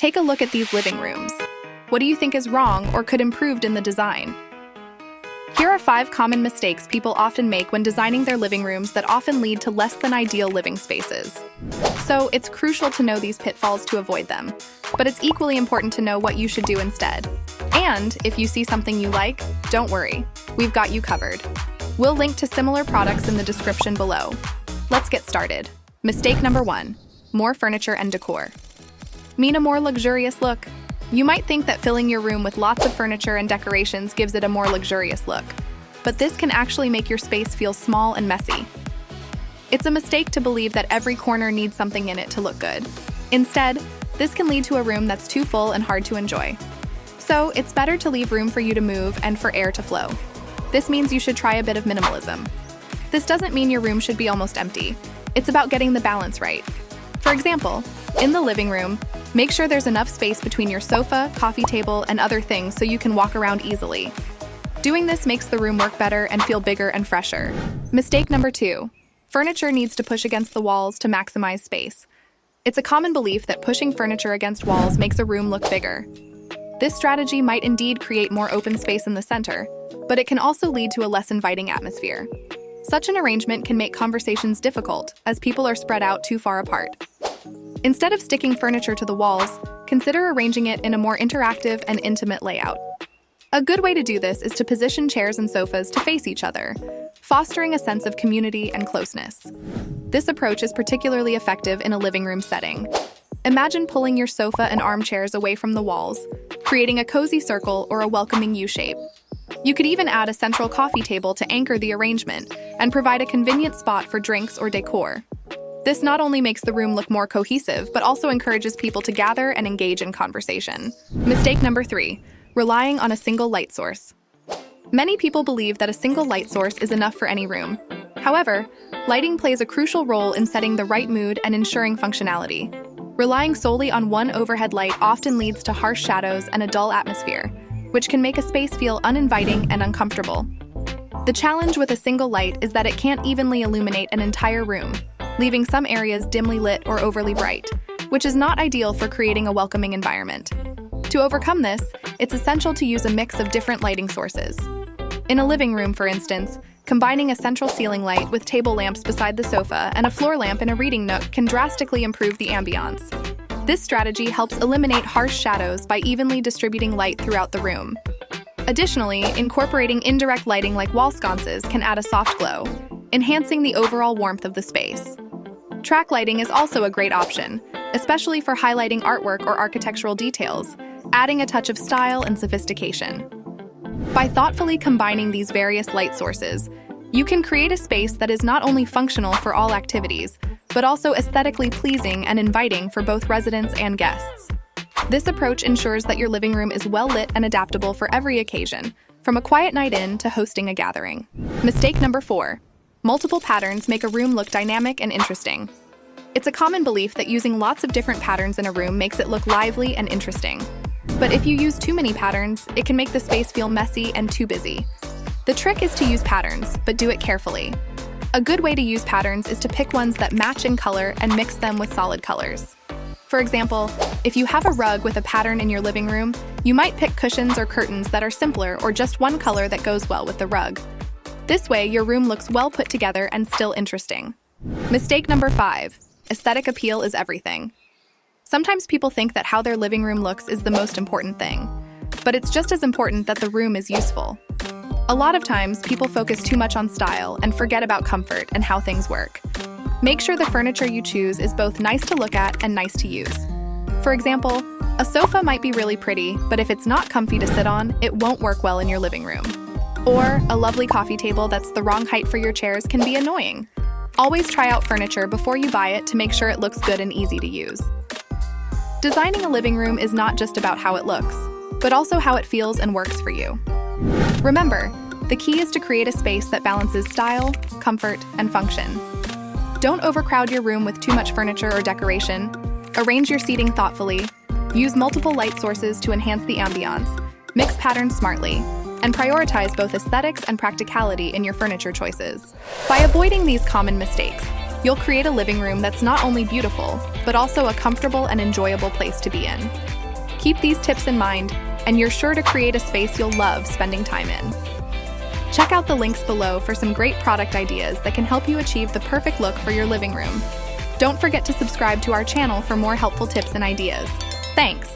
Take a look at these living rooms. What do you think is wrong or could improved in the design? Here are 5 common mistakes people often make when designing their living rooms that often lead to less than ideal living spaces. So it's crucial to know these pitfalls to avoid them, but it's equally important to know what you should do instead. And if you see something you like, don't worry, we've got you covered. We'll link to similar products in the description below. Let's get started. Mistake number 1, more furniture and decor. Mean a more luxurious look? You might think that filling your room with lots of furniture and decorations gives it a more luxurious look, but this can actually make your space feel small and messy. It's a mistake to believe that every corner needs something in it to look good. Instead, this can lead to a room that's too full and hard to enjoy. So it's better to leave room for you to move and for air to flow. This means you should try a bit of minimalism. This doesn't mean your room should be almost empty. It's about getting the balance right. For example, in the living room, make sure there's enough space between your sofa, coffee table, and other things so you can walk around easily. Doing this makes the room work better and feel bigger and fresher. Mistake number 2, furniture needs to push against the walls to maximize space. It's a common belief that pushing furniture against walls makes a room look bigger. This strategy might indeed create more open space in the center, but it can also lead to a less inviting atmosphere. Such an arrangement can make conversations difficult as people are spread out too far apart. Instead of sticking furniture to the walls, consider arranging it in a more interactive and intimate layout. A good way to do this is to position chairs and sofas to face each other, fostering a sense of community and closeness. This approach is particularly effective in a living room setting. Imagine pulling your sofa and armchairs away from the walls, creating a cozy circle or a welcoming U-shape. You could even add a central coffee table to anchor the arrangement and provide a convenient spot for drinks or decor. This not only makes the room look more cohesive, but also encourages people to gather and engage in conversation. Mistake number 3, relying on a single light source. Many people believe that a single light source is enough for any room. However, lighting plays a crucial role in setting the right mood and ensuring functionality. Relying solely on one overhead light often leads to harsh shadows and a dull atmosphere, which can make a space feel uninviting and uncomfortable. The challenge with a single light is that it can't evenly illuminate an entire room, leaving some areas dimly lit or overly bright, which is not ideal for creating a welcoming environment. To overcome this, it's essential to use a mix of different lighting sources. In a living room, for instance, combining a central ceiling light with table lamps beside the sofa and a floor lamp in a reading nook can drastically improve the ambiance. This strategy helps eliminate harsh shadows by evenly distributing light throughout the room. Additionally, incorporating indirect lighting like wall sconces can add a soft glow, enhancing the overall warmth of the space. Track lighting is also a great option, especially for highlighting artwork or architectural details, adding a touch of style and sophistication. By thoughtfully combining these various light sources, you can create a space that is not only functional for all activities, but also aesthetically pleasing and inviting for both residents and guests. This approach ensures that your living room is well lit and adaptable for every occasion, from a quiet night in to hosting a gathering. Mistake number 4, multiple patterns make a room look dynamic and interesting. It's a common belief that using lots of different patterns in a room makes it look lively and interesting. But if you use too many patterns, it can make the space feel messy and too busy. The trick is to use patterns, but do it carefully. A good way to use patterns is to pick ones that match in color and mix them with solid colors. For example, if you have a rug with a pattern in your living room, you might pick cushions or curtains that are simpler or just one color that goes well with the rug. This way, your room looks well put together and still interesting. Mistake number 5, aesthetic appeal is everything. Sometimes people think that how their living room looks is the most important thing, but it's just as important that the room is useful. A lot of times, people focus too much on style and forget about comfort and how things work. Make sure the furniture you choose is both nice to look at and nice to use. For example, a sofa might be really pretty, but if it's not comfy to sit on, it won't work well in your living room. Or a lovely coffee table that's the wrong height for your chairs can be annoying. Always try out furniture before you buy it to make sure it looks good and easy to use. Designing a living room is not just about how it looks, but also how it feels and works for you. Remember, the key is to create a space that balances style, comfort, and function. Don't overcrowd your room with too much furniture or decoration. Arrange your seating thoughtfully. Use multiple light sources to enhance the ambiance. Mix patterns smartly. And prioritize both aesthetics and practicality in your furniture choices. By avoiding these common mistakes, You'll create a living room that's not only beautiful, but also a comfortable and enjoyable place to be in. Keep these tips in mind, and you're sure to create a space you'll love spending time in. Check out the links below for some great product ideas that can help you achieve the perfect look for your living room. Don't forget to subscribe to our channel for more helpful tips and ideas. Thanks!